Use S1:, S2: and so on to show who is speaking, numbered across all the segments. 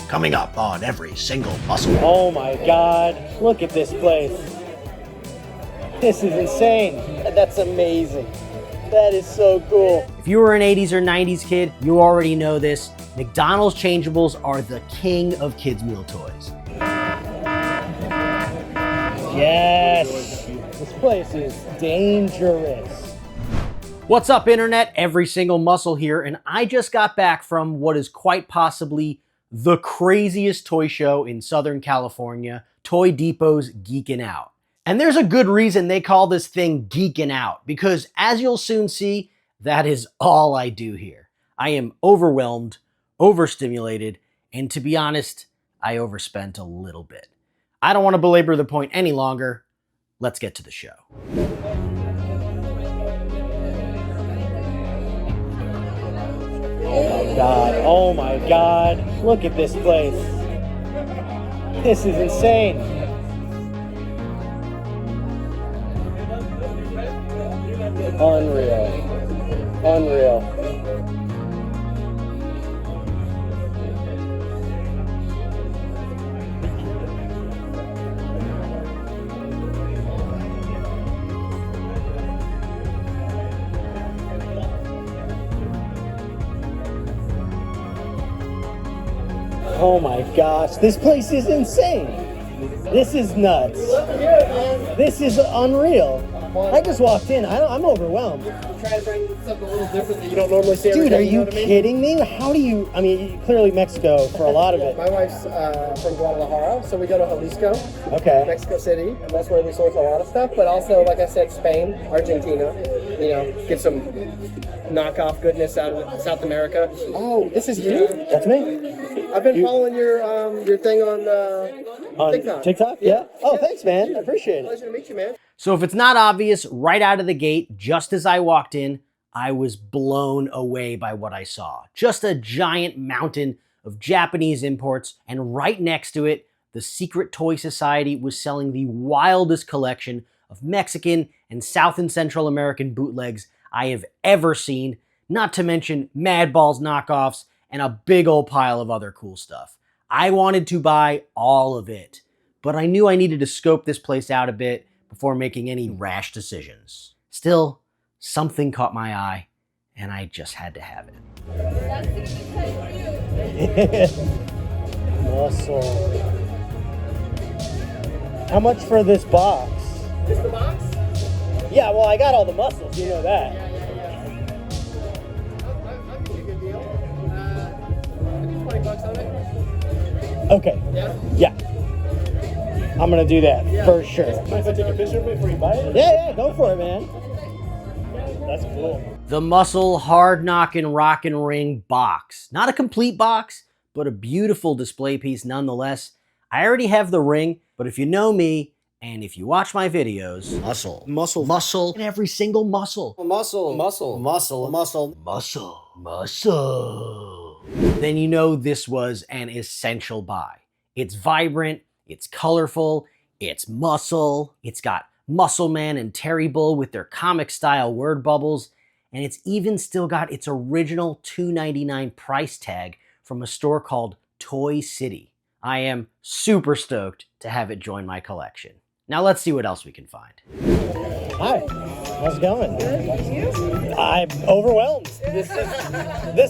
S1: coming up on Every Single Muscle.
S2: Oh my God, look at this place. This is insane. That's amazing. That is so cool.
S1: If you were an 80s or 90s kid, you already know this. McDonald's changeables are the king of kids' meal toys.
S2: Yes, this place is dangerous.
S1: What's up, Internet? Every Single Muscle here, and I just got back from what is quite possibly the craziest toy show in Southern California, Toy Depot's Geekin' Out. And there's a good reason they call this thing Geekin' Out, because as you'll soon see, that is all I do here. I am overwhelmed, overstimulated, and to be honest, I overspent a little bit. I don't want to belabor the point any longer. Let's get to the show.
S2: Oh my God, look at this place. This is insane. Unreal. Oh my gosh, this place is insane. This is nuts. This is unreal. I just walked in. I'm overwhelmed.
S3: Try to bring something a little different that you don't normally see.
S2: Dude, are you kidding me? How do you? I mean, clearly Mexico for a lot of it.
S3: My wife's from Guadalajara, so we go to Jalisco,
S2: Okay.
S3: Mexico City, and that's where we source a lot of stuff. But also, like I said, Spain, Argentina. You know, get some knockoff goodness out of South America. Oh, this is you?
S2: That's me.
S3: I've been following your thing on TikTok.
S2: TikTok? Yeah. Oh, thanks, man. I appreciate it.
S3: Pleasure to meet you, man.
S1: So if it's not obvious, right out of the gate, just as I walked in, I was blown away by what I saw. Just a giant mountain of Japanese imports, and right next to it, the Secret Toy Society was selling the wildest collection of Mexican and South and Central American bootlegs I have ever seen, not to mention Madballs knockoffs and a big old pile of other cool stuff. I wanted to buy all of it, but I knew I needed to scope this place out a bit before making any rash decisions. Still, something caught my eye, and I just had to have it.
S2: Muscle. How much for this box?
S3: Just the box?
S2: Yeah, well, I got all the muscles. You know that.
S3: Yeah. I'll give you a good deal. I'll do $20 on it.
S2: Okay.
S3: Yeah?
S2: Yeah. I'm gonna do that for sure.
S3: Mind if I take a picture of it before you buy it?
S2: Yeah, go for it, man. That's cool.
S1: The Muscle Hard Knockin' Rockin' Ring box. Not a complete box, but a beautiful display piece nonetheless. I already have the ring, but if you know me, and if you watch my videos, muscle, in every single muscle. Muscle. Then you know this was an essential buy. It's vibrant, it's colorful, it's muscle, it's got Muscle Man and Terry Bull with their comic style word bubbles, and it's even still got its original $2.99 price tag from a store called Toy City. I am super stoked to have it join my collection. Now let's see what else we can find.
S2: Hi, how's it going? Good. I'm overwhelmed. This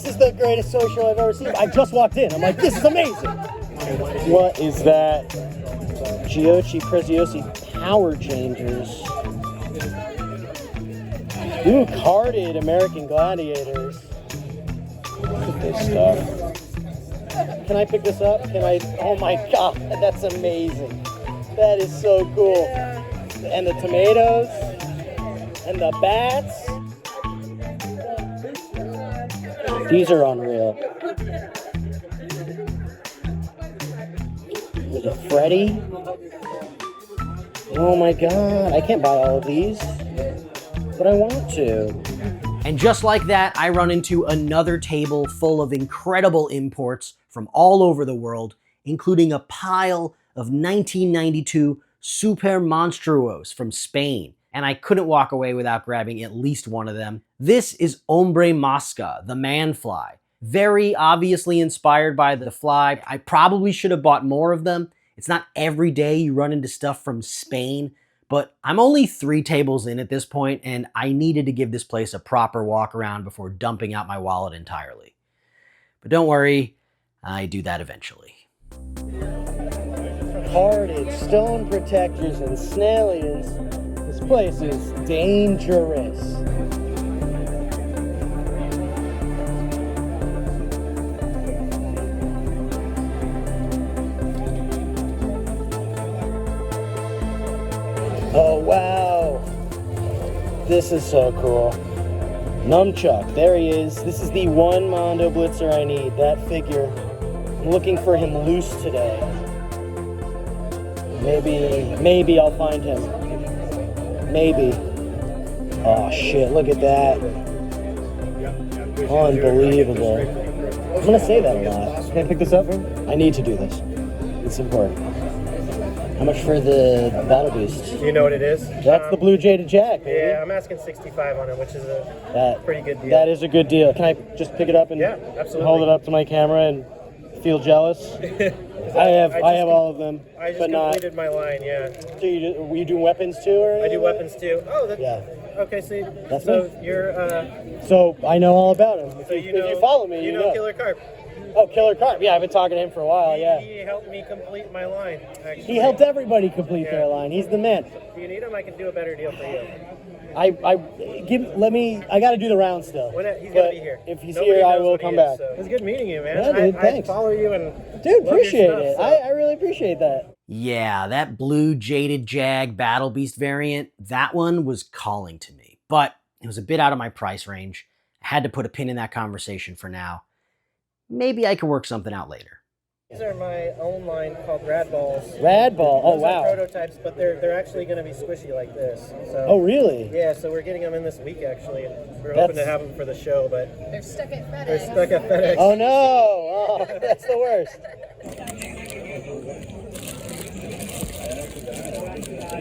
S2: is the greatest toy show I've ever seen. I just walked in. I'm like, this is amazing. What is that? Giochi Preziosi Power Changers. Ooh, carded American Gladiators. Look at this stuff. Can I pick this up? Oh my God, that's amazing. That is so cool. And the tomatoes and the bats. These are unreal. There's a Freddy. Oh my God, I can't buy all of these, but I want to.
S1: And just like that, I run into another table full of incredible imports from all over the world, including a pile of 1992 Super Monstruos from Spain. And I couldn't walk away without grabbing at least one of them. This is Hombre Mosca, the man fly. Very obviously inspired by the Fly. I probably should have bought more of them. It's not every day you run into stuff from Spain, but I'm only 3 tables in at this point, and I needed to give this place a proper walk around before dumping out my wallet entirely. But don't worry, I do that eventually.
S2: Carded stone protectors and snailians. This place is dangerous. Oh wow, this is so cool. Nunchuck, there he is. This is the one Mondo Blitzer I need, that figure. I'm looking for him loose today. Maybe I'll find him. Maybe. Oh shit, look at that. Unbelievable. I'm gonna say that a lot. Can I pick this up for him? I need to do this. It's important. How much for the Battle Beast?
S3: Do you know what it is?
S2: That's the Blue Jaded Jack, baby.
S3: Yeah, I'm asking 65 on it, which is a pretty good deal.
S2: That is a good deal. Can I just pick it up and
S3: absolutely.
S2: hold it up to my camera and feel jealous? I have all of them.
S3: I just
S2: but
S3: completed my line, yeah.
S2: So you do weapons too, or
S3: I do weapons too. Oh, that's,
S2: yeah.
S3: Okay, so
S2: That's
S3: so
S2: me.
S3: you're
S2: So I know all about him.
S3: so
S2: If you follow me,
S3: you know Killer Carp.
S2: Oh, Killer Carp. Yeah, I've been talking to him for a while. Yeah.
S3: He helped me complete my line. Actually.
S2: He helped everybody complete their line. He's the man.
S3: If you need him, I can do a better deal for you.
S2: I got to do the round still.
S3: He's
S2: But
S3: gonna be here.
S2: If he's
S3: Nobody
S2: here, I
S3: knows
S2: will
S3: what he
S2: come
S3: is,
S2: back.
S3: so. It was good meeting you, man.
S2: Yeah, dude, thanks.
S3: I follow you and
S2: Dude,
S3: love your
S2: appreciate
S3: stuff,
S2: it.
S3: so.
S2: I really appreciate that.
S1: Yeah, that Blue Jaded Jag Battle Beast variant, that one was calling to me. But it was a bit out of my price range. I had to put a pin in that conversation for now. Maybe I can work something out later.
S3: These are my own line called Rad Balls.
S2: Rad Ball. Oh,
S3: Those are
S2: wow.
S3: prototypes, but they're actually going to be squishy like this. So,
S2: Oh, really?
S3: Yeah, so we're getting them in this week, actually. We're hoping to have them for the show, but
S4: They're stuck at FedEx.
S3: they're stuck at FedEx.
S2: Oh, no. Oh, that's the worst.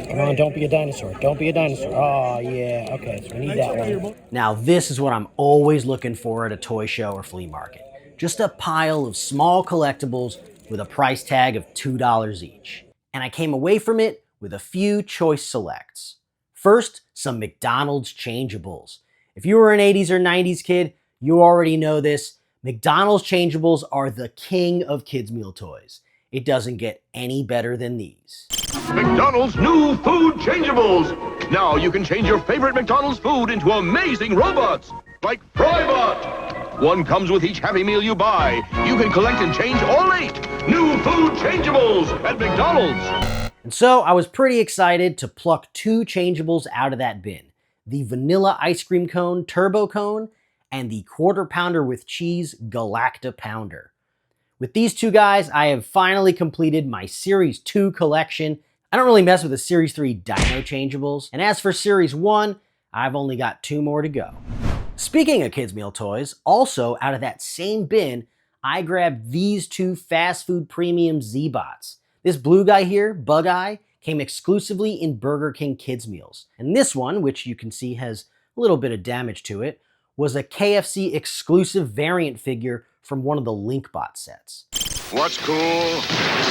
S2: Come on, don't be a dinosaur. Don't be a dinosaur. Oh, yeah. Okay, so we need that one.
S1: Now, this is what I'm always looking for at a toy show or flea market. Just a pile of small collectibles with a price tag of $2 each. And I came away from it with a few choice selects. First, some McDonald's changeables. If you were an 80s or 90s kid, you already know this. McDonald's changeables are the king of kids' meal toys. It doesn't get any better than these.
S5: McDonald's new food changeables. Now you can change your favorite McDonald's food into amazing robots, like Frybot. One comes with each Happy Meal you buy. You can collect and change all 8 new food changeables at McDonald's.
S1: And so I was pretty excited to pluck 2 changeables out of that bin. The Vanilla Ice Cream Cone Turbo Cone and the Quarter Pounder with Cheese Galacta Pounder. With these 2 guys, I have finally completed my Series 2 collection. I don't really mess with the Series 3 Dino changeables. And as for Series 1, I've only got 2 more to go. Speaking of kids' meal toys, also out of that same bin, I grabbed these 2 fast food premium Z-Bots. This blue guy here, Bug Eye, came exclusively in Burger King kids' meals. And this one, which you can see has a little bit of damage to it, was a KFC exclusive variant figure from one of the LinkBot sets.
S5: What's cool?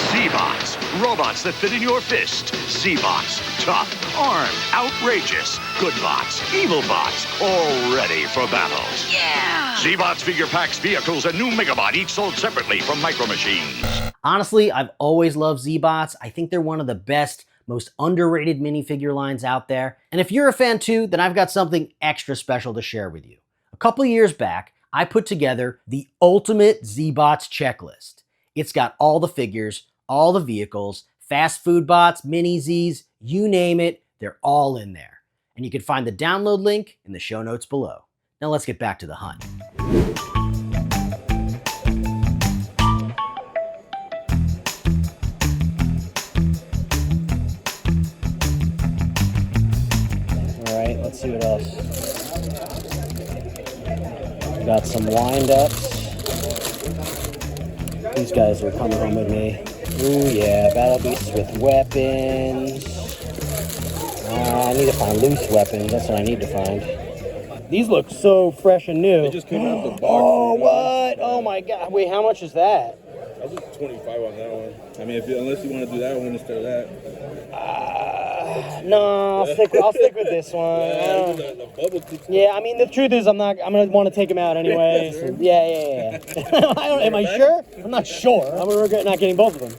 S5: Z-Bots. Robots that fit in your fist. Z-Bots. Tough, armed, outrageous. Good bots, evil bots, all ready for battles. Yeah! Z-Bots figure packs, vehicles, and new Megabot, each sold separately from Micro Machines.
S1: Honestly, I've always loved Z-Bots. I think they're one of the best, most underrated minifigure lines out there. And if you're a fan too, then I've got something extra special to share with you. A couple years back, I put together the ultimate Z-Bots checklist. It's got all the figures, all the vehicles, fast food bots, mini Zs, you name it, they're all in there. And you can find the download link in the show notes below. Now let's get back to the hunt.
S2: All right, let's see what else. We got some wind-ups. These guys are coming home with me. Ooh, yeah, Battle Beasts with weapons. I need to find loose weapons. That's what I need to find. These look so fresh and new.
S4: They just came out the box.
S2: Oh, what? Oh my God. Wait, how much is that?
S4: I was just 25 on that one. I mean, unless you want to do that one instead of that.
S2: No, I'll stick with this one.
S4: The bubble tea.
S2: Yeah, I mean, the truth is I'm gonna want to take them out anyway. So, yeah. Am I sure? I'm not sure. I'm gonna regret not getting both of them.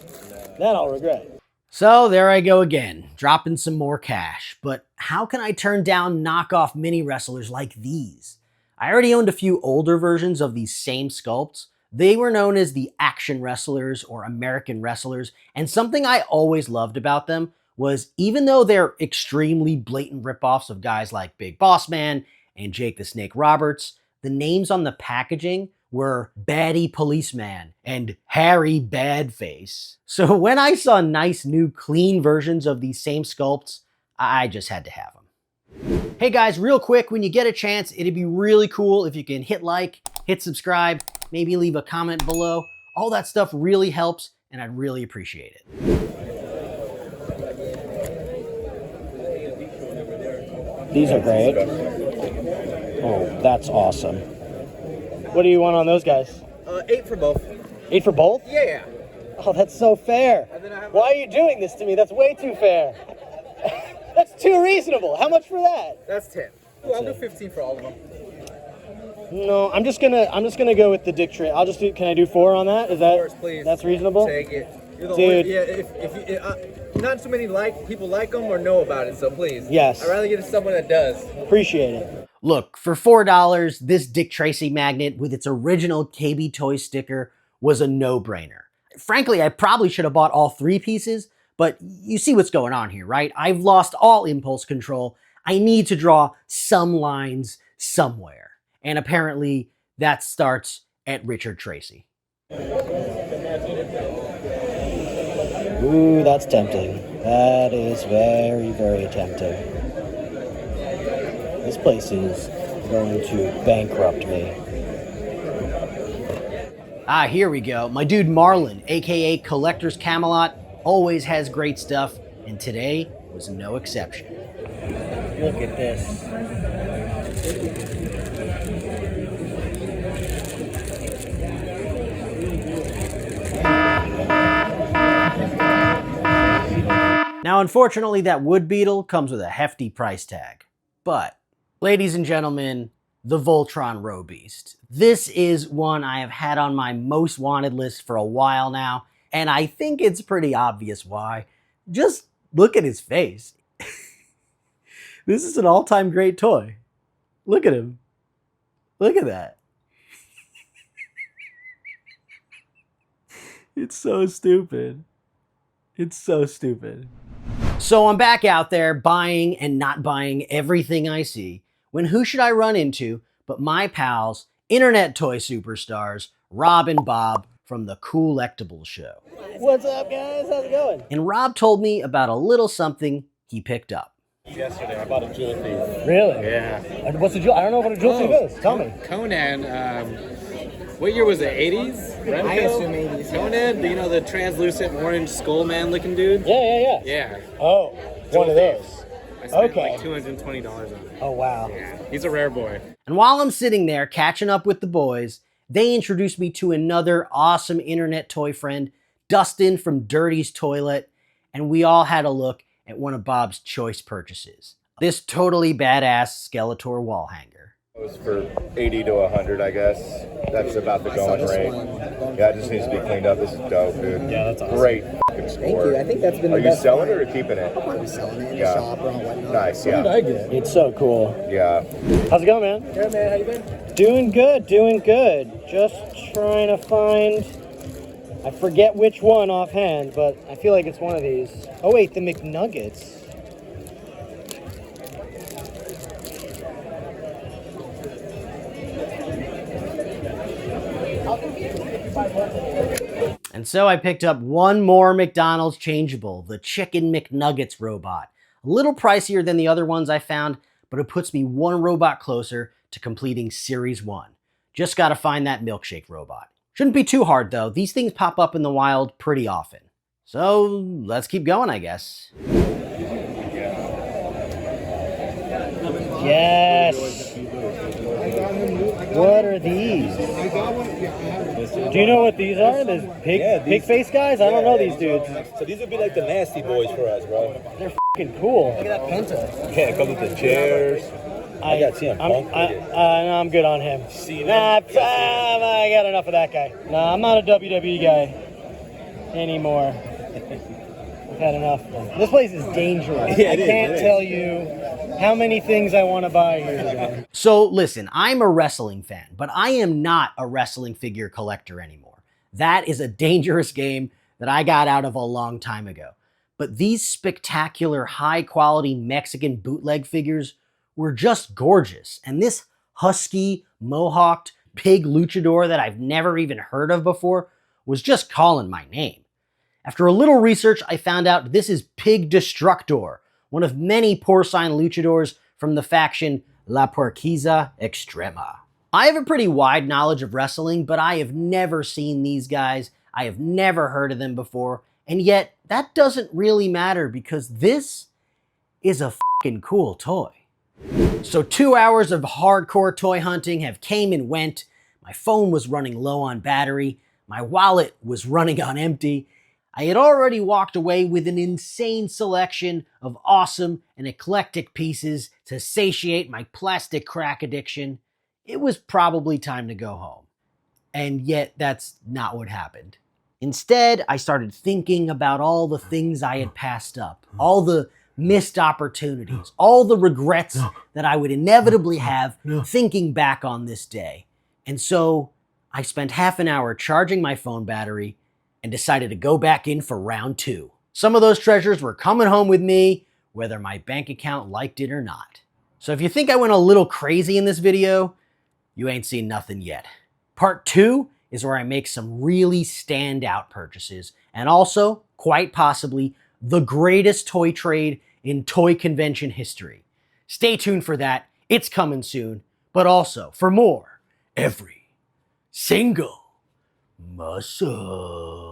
S2: That I'll regret.
S1: So there I go again, dropping some more cash. But how can I turn down knockoff mini wrestlers like these? I already owned a few older versions of these same sculpts. They were known as the Action Wrestlers or American Wrestlers, and something I always loved about them was even though they're extremely blatant ripoffs of guys like Big Boss Man and Jake the Snake Roberts, the names on the packaging were Baddie Policeman and Harry Badface. So when I saw nice new clean versions of these same sculpts, I just had to have them. Hey guys, real quick, when you get a chance, it'd be really cool if you can hit like, hit subscribe, maybe leave a comment below. All that stuff really helps, and I'd really appreciate it.
S2: These are great. Oh, that's awesome. What do you want on those guys?
S3: 8 for both.
S2: 8 for both?
S3: Yeah.
S2: Oh, that's so fair. Why are you doing this to me? That's way too fair. That's too reasonable. How much for that?
S3: That's 10. I'll do 15 for all of them.
S2: No, I'm just gonna go with the Dick Tracy. I'll just do. Can I do 4 on that? Is that?
S3: Of course, please.
S2: That's reasonable.
S3: Take it. You're the
S2: Dude.
S3: Only, yeah, if you, not too many people like them or know about it, so please.
S2: Yes.
S3: I'd rather get it to someone that does.
S2: Appreciate it.
S1: Look, for $4, this Dick Tracy magnet with its original KB Toys sticker was a no-brainer. Frankly, I probably should have bought all 3 pieces, but you see what's going on here, right? I've lost all impulse control. I need to draw some lines somewhere. And apparently that starts at Richard Tracy.
S2: Ooh, that's tempting. That is very, very tempting. This place is going to bankrupt me.
S1: Ah, here we go. My dude Marlon, aka Collector's Camelot, always has great stuff, and today was no exception.
S2: Look at this.
S1: Now, unfortunately, that wood beetle comes with a hefty price tag. But, ladies and gentlemen, the Voltron Row Beast. This is one I have had on my most wanted list for a while now, and I think it's pretty obvious why. Just look at his face. This is an all-time great toy. Look at him. Look at that. It's so stupid. It's so stupid. So I'm back out there buying and not buying everything I see, when who should I run into but my pals, internet toy superstars, Rob and Bob from the Cool-lectables Show.
S2: What's up, guys? How's it going?
S1: And Rob told me about a little something he picked up.
S6: Yesterday, I bought a jewel thief.
S2: Really?
S6: Yeah.
S2: What's a jewel? I don't know what a jewel thief is. Tell me.
S6: Conan, what year was it? 80s? Remco?
S3: I assume 80s.
S6: Conan, you know, the translucent orange skull man looking dude?
S2: Yeah.
S6: Yeah.
S2: Oh, one of those.
S6: I spent
S2: Okay.
S6: like $220 on it.
S2: Oh, wow.
S6: Yeah. He's a rare boy.
S1: And while I'm sitting there catching up with the boys, they introduced me to another awesome internet toy friend, Dustin from Dirty's Toilet, and we all had a look at one of Bob's choice purchases. This totally badass Skeletor wall hanger.
S7: It was for 80 to 100, I guess. That's about the going rate. Yeah, it just needs to be cleaned up. This is dope, dude.
S2: Yeah, that's awesome.
S7: Great fucking score.
S3: Thank you. I think that's been
S7: Are
S3: the
S7: you
S3: best
S7: selling it
S3: one.
S7: or keeping it?
S3: I'll probably be selling it in
S7: Yeah.
S3: the shop or on whatnot.
S7: Nice, yeah.
S2: It's so cool.
S7: Yeah.
S2: How's it going, man?
S3: Good, man. How you been?
S2: Doing good. Just trying to find... I forget which one offhand, but I feel like it's one of these. Oh, wait, the McNuggets.
S1: And so I picked up one more McDonald's changeable, the Chicken McNuggets robot. A little pricier than the other ones I found, but it puts me one robot closer to completing Series 1. Just gotta find that milkshake robot. Shouldn't be too hard though, these things pop up in the wild pretty often. So let's keep going, I guess.
S2: Yes! What are these? Do you know what these are? These pig face guys? I don't know these dudes.
S4: So these would be like the nasty boys for us, bro.
S2: They're f***ing cool.
S3: Look at that Penta.
S4: Yeah, it comes with the chairs. I got CM Punk.
S2: No, I'm good on him. I got enough of that guy. Nah, I'm not a WWE guy anymore. I've had enough. This place is dangerous.
S4: Yeah,
S2: I can't tell you how many things I want to buy here today.
S1: So listen, I'm a wrestling fan, but I am not a wrestling figure collector anymore. That is a dangerous game that I got out of a long time ago. But these spectacular, high-quality Mexican bootleg figures were just gorgeous. And this husky, mohawked pig luchador that I've never even heard of before was just calling my name. After a little research, I found out this is Pig Destructor, one of many porcine luchadors from the faction La Porquiza Extrema. I have a pretty wide knowledge of wrestling, but I have never seen these guys. I have never heard of them before, and yet that doesn't really matter because this is a fucking cool toy. So 2 hours of hardcore toy hunting have came and went. My phone was running low on battery. My wallet was running on empty. I had already walked away with an insane selection of awesome and eclectic pieces to satiate my plastic crack addiction. It was probably time to go home. And yet that's not what happened. Instead, I started thinking about all the things I had passed up, all the missed opportunities, all the regrets that I would inevitably have thinking back on this day. And so I spent half an hour charging my phone battery and decided to go back in for round 2. Some of those treasures were coming home with me, whether my bank account liked it or not. So if you think I went a little crazy in this video, you ain't seen nothing yet. Part 2 is where I make some really standout purchases, and also, quite possibly, the greatest toy trade in toy convention history. Stay tuned for that. It's coming soon. But also, for more, every single muscle.